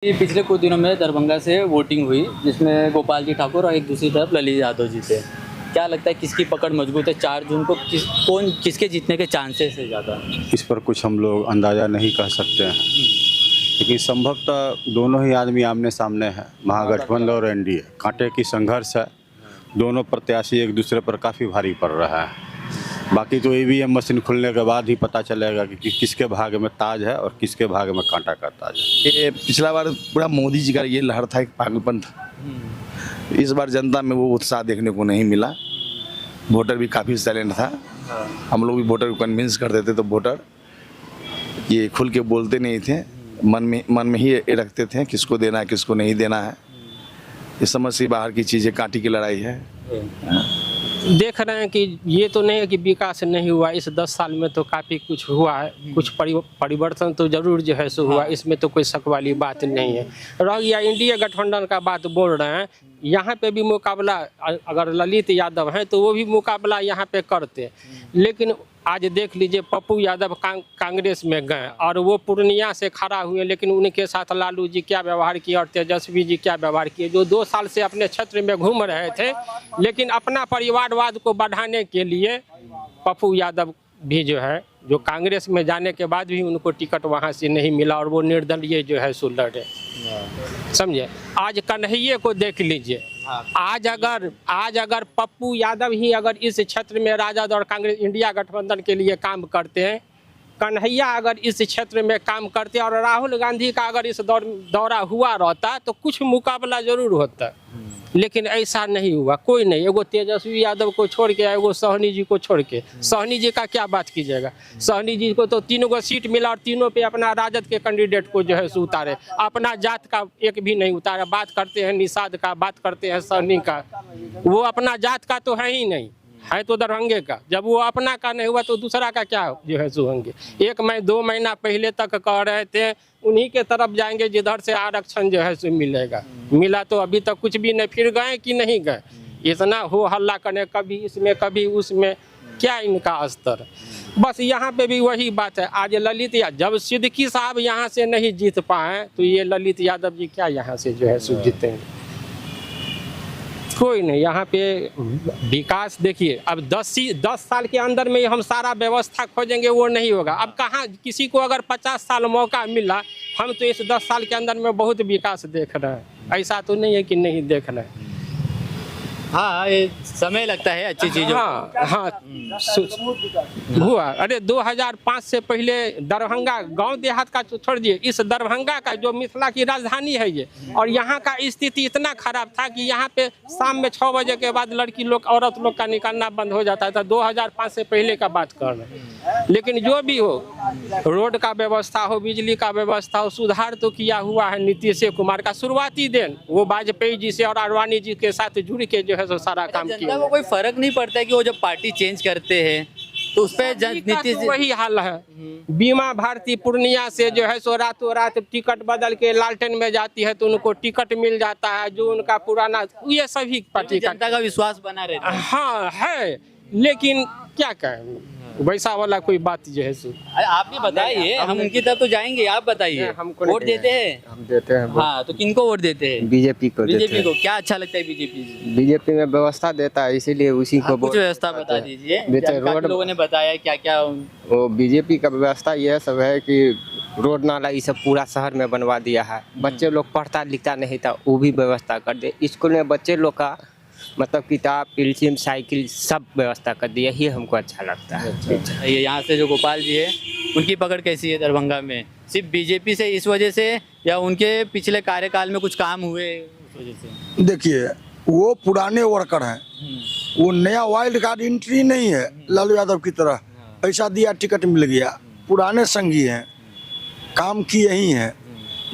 ये पिछले कुछ दिनों में दरभंगा से वोटिंग हुई जिसमें गोपाल जी ठाकुर और एक दूसरी तरफ ललित यादव जी थे। क्या लगता है किसकी पकड़ मजबूत है? 4 जून को किसके जीतने के चांसेस है ज़्यादा? इस पर कुछ हम लोग अंदाज़ा नहीं कर सकते हैं, लेकिन संभवतः दोनों ही आदमी आमने सामने हैं। महागठबंधन और एनडीए कांटे की संघर्ष है। दोनों प्रत्याशी एक दूसरे पर काफ़ी भारी पड़ रहा है। बाकी तो ईवीएम मशीन खुलने के बाद ही पता चलेगा कि किसके भाग्य में ताज है और किसके भाग्य में कांटा का ताज है। ये पिछला बार पूरा मोदी जी का ये लहर था, एक पागलपन था। इस बार जनता में वो उत्साह देखने को नहीं मिला। वोटर भी काफ़ी साइलेंट था। हम लोग भी वोटर को कन्विंस करते थे तो वोटर ये खुल के बोलते नहीं थे, मन में ही रखते थे किसको देना है किसको नहीं देना है। इस समझ से बाहर की चीज़ें कांटी की लड़ाई है। देख रहे हैं कि ये तो नहीं है कि विकास नहीं हुआ। इस 10 साल में तो काफ़ी कुछ हुआ है, कुछ परिवर्तन तो जरूर जो है सो हुआ। इसमें तो कोई शक वाली बात नहीं है। रह गया इंडिया गठबंधन का बात बोल रहे हैं, यहाँ पे भी मुकाबला अगर ललित यादव हैं तो वो भी मुकाबला यहाँ पे करते। लेकिन आज देख लीजिए पप्पू यादव कांग्रेस में गए और वो पूर्णिया से खड़ा हुए, लेकिन उनके साथ लालू जी क्या व्यवहार किए और तेजस्वी जी क्या व्यवहार किए, जो 2 साल से अपने क्षेत्र में घूम रहे थे। लेकिन अपना परिवारवाद को बढ़ाने के लिए पप्पू यादव भी जो है जो कांग्रेस में जाने के बाद भी उनको टिकट वहाँ से नहीं मिला और वो निर्दलीय जो है सो लड़े। समझे? आज कन्हैया को देख लीजिए। आज अगर पप्पू यादव ही अगर इस क्षेत्र में राजद और कांग्रेस इंडिया गठबंधन के लिए काम करते हैं, कन्हैया अगर इस क्षेत्र में काम करते और राहुल गांधी का अगर इस दौरा हुआ रहता तो कुछ मुकाबला जरूर होता। लेकिन ऐसा नहीं हुआ। कोई नहीं, एगो तेजस्वी यादव को छोड़ के एगो सहनी जी को छोड़ के, सहनी जी का क्या बात कीजिएगा। सहनी जी को तो 3 गो सीट मिला और तीनों पे अपना राजद के कैंडिडेट को जो है सो उतारे, अपना जात का एक भी नहीं उतारा। बात करते हैं निषाद का, बात करते हैं सहनी का, वो अपना जात का तो है ही नहीं, है तो दरभंगे का। जब वो अपना का नहीं हुआ तो दूसरा का क्या जो है सो होंगे। 2 महीना पहले तक कह रहे थे उन्हीं के तरफ जाएंगे जिधर से आरक्षण जो है सो मिलेगा। मिला तो अभी तक कुछ भी नहीं। फिर गए कि नहीं गए? इतना हो हल्ला करने, कभी इसमें कभी उसमें, क्या इनका स्तर। बस यहाँ पे भी वही बात है। आज ललित यादव, जब सिद्दीकी साहब यहाँ से नहीं जीत पाए तो ये ललित यादव जी क्या यहाँ से जो है सो जीतेंगे? कोई नहीं। यहाँ पे विकास देखिए, अब 10 साल के अंदर में हम सारा व्यवस्था खोजेंगे, वो नहीं होगा। अब कहाँ किसी को अगर 50 साल मौका मिला, हम तो इस 10 साल के अंदर में बहुत विकास देख रहे हैं। ऐसा तो नहीं है कि नहीं देख रहे हैं। हाँ, ये समय लगता है अच्छी चीज़ों। हाँ हुआ। अरे 2005 से पहले दरभंगा गांव देहात का छोड़ दिए, इस दरभंगा का जो मिथिला की राजधानी है ये, और यहाँ का स्थिति इतना खराब था कि यहाँ पे शाम में 6 बजे के बाद लड़की लोग औरत लोग का निकलना बंद हो जाता था। 2005 से पहले का बात कर रहे हैं। लेकिन जो भी हो, रोड का व्यवस्था हो, बिजली का व्यवस्था हो, सुधार तो किया हुआ है नीतीश कुमार का। शुरुआती दिन वो वाजपेयी जी से और आडवाणी जी के साथ जुड़ के जो है सो सारा काम किया। जनता को कोई फर्क नहीं पड़ता है कि वो जब पार्टी चेंज करते हैं तो उस पर नीतीश तो वही हाल है। बीमा भारती पूर्णिया से जो है सो रातों रात टिकट बदल के लालटेन में जाती है तो उनको टिकट मिल जाता है। जो उनका पुराना, ये सभी पार्टी का जनता का विश्वास बना रहता है। हाँ है, लेकिन क्या कहें, वैसा वाला कोई बात जो है सो। आप भी बताइए, हम उनकी तरफ तो जाएंगे। आप बताइए, वोट देते हैं? हम देते हैं। हाँ, तो किनको वोट देते हैं? बीजेपी को देते बीजेपी हैं। को। क्या अच्छा लगता है बीजेपी? बीजेपी में व्यवस्था देता है, इसीलिए उसी को कुछ व्यवस्था बता दीजिए। देते काफी लोगों ने बताया क्या क्या। वो बीजेपी का व्यवस्था यह सब है कि रोड नाला ये सब पूरा शहर में बनवा दिया है। बच्चे लोग पढ़ता लिखता नहीं था, वो भी व्यवस्था कर दे। स्कूल में बच्चे लोग का मतलब किताब, पेंसिल, साइकिल सब व्यवस्था कर दी। यही हमको अच्छा लगता है। ये यहाँ से जो गोपाल जी है, उनकी पकड़ कैसी है दरभंगा में? सिर्फ बीजेपी से इस वजह से या उनके पिछले कार्यकाल में कुछ काम हुए उस वजह से? देखिए, वो पुराने वर्कर हैं, वो नया वाइल्ड कार्ड एंट्री नहीं है लालू यादव की तरह। पैसा दिया टिकट मिल गया। पुराने संगी हैं, काम की यही है।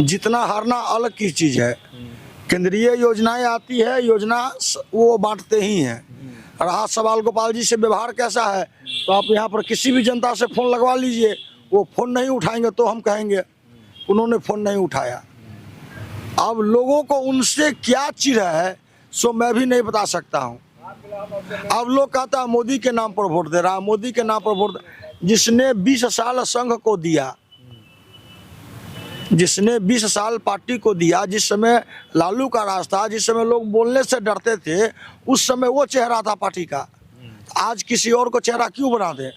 जितना हारना अलग की चीज़ है। केंद्रीय योजनाएं आती है, योजना वो बांटते ही हैं। रहा सवाल गोपाल जी से व्यवहार कैसा है, तो आप यहाँ पर किसी भी जनता से फ़ोन लगवा लीजिए, वो फ़ोन नहीं उठाएंगे तो हम कहेंगे उन्होंने फ़ोन नहीं उठाया। अब लोगों को उनसे क्या चिढ़ है सो मैं भी नहीं बता सकता हूँ। अब लोग कहता है मोदी के नाम पर वोट दे रहा है, मोदी के नाम पर वोट। जिसने 20 साल संघ को दिया, जिसने 20 साल पार्टी को दिया, जिस समय लालू का राज था, जिस समय लोग बोलने से डरते थे, उस समय वो चेहरा था पार्टी का। आज किसी और को चेहरा क्यों बना दें?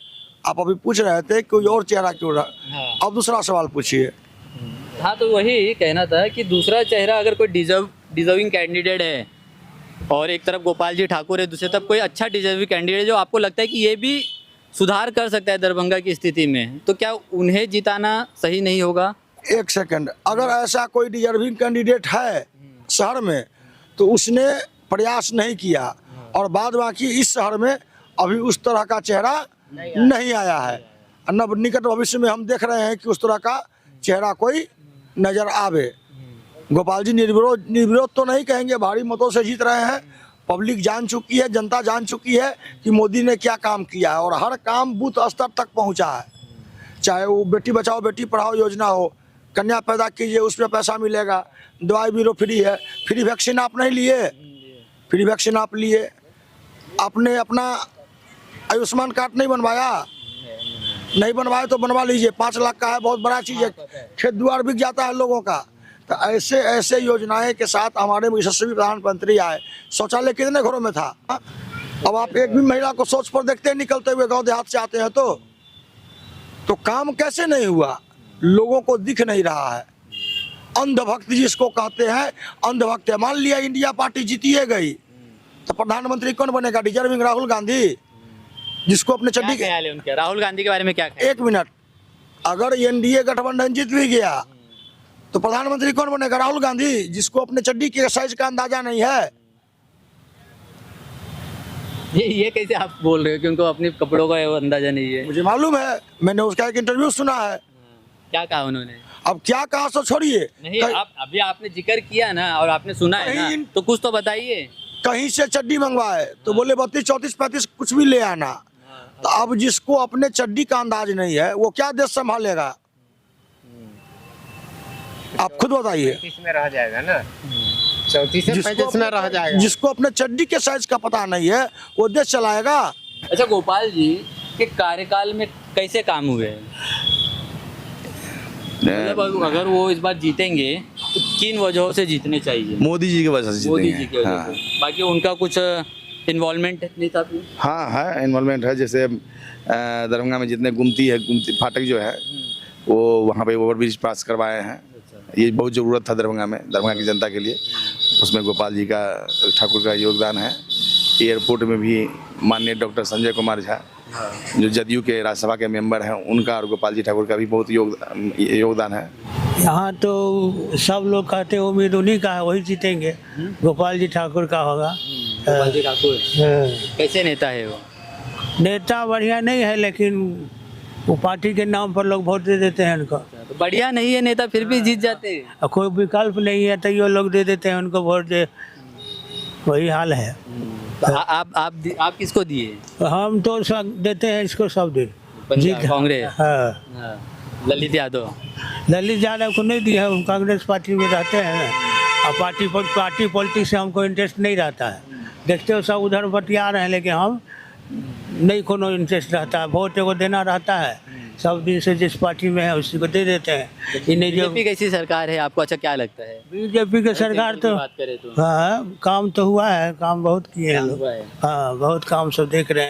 आप अभी पूछ रहे थे कोई और चेहरा क्यों रहा। हाँ। अब दूसरा सवाल पूछिए। हाँ, तो वही कहना था कि दूसरा चेहरा अगर कोई डिजर्विंग कैंडिडेट है और एक तरफ गोपाल जी ठाकुर है, दूसरी तरफ कोई अच्छा डिजर्विंग कैंडिडेट जो आपको लगता है कि ये भी सुधार कर सकता है दरभंगा की स्थिति में, तो क्या उन्हें जिताना सही नहीं होगा? एक सेकंड, अगर ऐसा कोई डिजर्विंग कैंडिडेट है शहर में तो उसने प्रयास नहीं किया, और बाद बाकी इस शहर में अभी उस तरह का चेहरा नहीं आया है। न निकट भविष्य में हम देख रहे हैं कि उस तरह का चेहरा कोई नजर आवे। गोपाल जी निर्विरोध तो नहीं कहेंगे, भारी मतों से जीत रहे हैं। पब्लिक जान चुकी है, जनता जान चुकी है कि मोदी ने क्या काम किया है, और हर काम बूथ स्तर तक पहुंचा है। चाहे वो बेटी बचाओ बेटी पढ़ाओ योजना हो, कन्या पैदा कीजिए उसमें पैसा मिलेगा, दवाई बीरो फ्री है, फ्री वैक्सीन आप नहीं लिए, फ्री वैक्सीन आप लिए, आपने अपना आयुष्मान कार्ड नहीं बनवाया, नहीं बनवाए तो बनवा लीजिए, 5 लाख का है, बहुत बड़ा चीज़ है, खेत द्वार बिक जाता है लोगों का। तो ऐसे ऐसे योजनाएं के साथ हमारे यशस्वी प्रधानमंत्री आए। शौचालय कितने घरों में था? अब आप एक भी महिला को शौच पर देखते हैं निकलते हुए, गांव देहात से आते हैं तो काम कैसे नहीं हुआ? लोगों को दिख नहीं रहा है। अंधभक्त जिसको कहते हैं, अंधभक्त है। मान लिया इंडिया पार्टी जीती है गई, तो प्रधानमंत्री कौन बनेगा? डिजर्विंग राहुल गांधी, जिसको अपने चड्डी क्या ख्याल है उनके? राहुल गांधी के बारे में क्या ख्याल? 1 मिनट, अगर एनडीए गठबंधन जीत भी गया तो प्रधानमंत्री कौन बनेगा? राहुल गांधी, जिसको अपने चड्डी के साइज का अंदाजा नहीं है। ये कैसे आप बोल रहे हो कि उनको अपने कपड़ों का अंदाजा नहीं है? मुझे मालूम है, मैंने उसका एक इंटरव्यू सुना है। क्या कहा उन्होंने? अब क्या कहा सो छोड़िए। नहीं, आप अभी आपने जिक्र किया ना और आपने सुना है ना, तो कुछ तो बताइए। कहीं से चड्डी मंगवाए तो बोले 32, 34, 35 कुछ भी ले आना। तो अब जिसको अपने चड्डी का अंदाज नहीं है वो क्या देश संभालेगा? आप खुद बताइए। 35 में रह जाएगा ना, 34 से 35 में रह जाएगा। जिसको अपने चड्डी के साइज का पता नहीं है वो देश चलाएगा। अच्छा, गोपाल जी के कार्यकाल में कैसे काम हुए? मतलब अगर वो इस बार जीतेंगे तो किन वजहों से जीतने चाहिए? मोदी जी की वजह से मोदी जीतेंगे। जी की वजह से। बाकी उनका कुछ इन्वॉल्वमेंट नहीं था? हाँ है, इन्वॉल्वमेंट है। जैसे दरभंगा में जितने गुमती फाटक जो है वो वहाँ पे ओवरब्रिज पास करवाए हैं। ये बहुत ज़रूरत था दरभंगा की जनता के लिए, उसमें गोपाल जी का ठाकुर का योगदान है। एयरपोर्ट में भी माननीय डॉक्टर संजय कुमार झा जो जदयू के राज्यसभा के मेंबर हैं, उनका और गोपाल जी ठाकुर का भी बहुत योगदान है। यहाँ तो सब लोग कहते हैं उम्मीद उन्हीं का है, वही जीतेंगे। गोपाल जी ठाकुर का होगा। गोपाल जी ठाकुर हाँ। कैसे नेता है वो? नेता बढ़िया नहीं है, लेकिन वो पार्टी के नाम पर लोग वोट दे देते हैं उनको। तो बढ़िया नहीं है नेता, फिर भी जीत जाते हैं। और कोई विकल्प नहीं है तो ये लोग दे देते हैं उनको वोट दे, वही हाल है। आप किसको दिए? हम तो सब देते हैं इसको सब दिन। पंजाब कांग्रेस। हाँ, हाँ, ललित यादव। ललित यादव को नहीं दिया है, हम कांग्रेस पार्टी में रहते हैं और पार्टी पॉलिटिक्स से हमको इंटरेस्ट नहीं रहता है। देखते हो सब उधर बतिया रहे हैं, लेकिन हम नहीं कोनो इंटरेस्ट रहता है। वोट को देना रहता है, सब दिन से जिस पार्टी में है उसी को दे देते हैं। इन्हें जो बीजेपी कैसी सरकार है आपको अच्छा क्या लगता है? बीजेपी की सरकार तो बात करें तो हाँ काम तो हुआ है, काम बहुत किए हैं लोग। हुआ है। हाँ बहुत काम सब देख रहे हैं।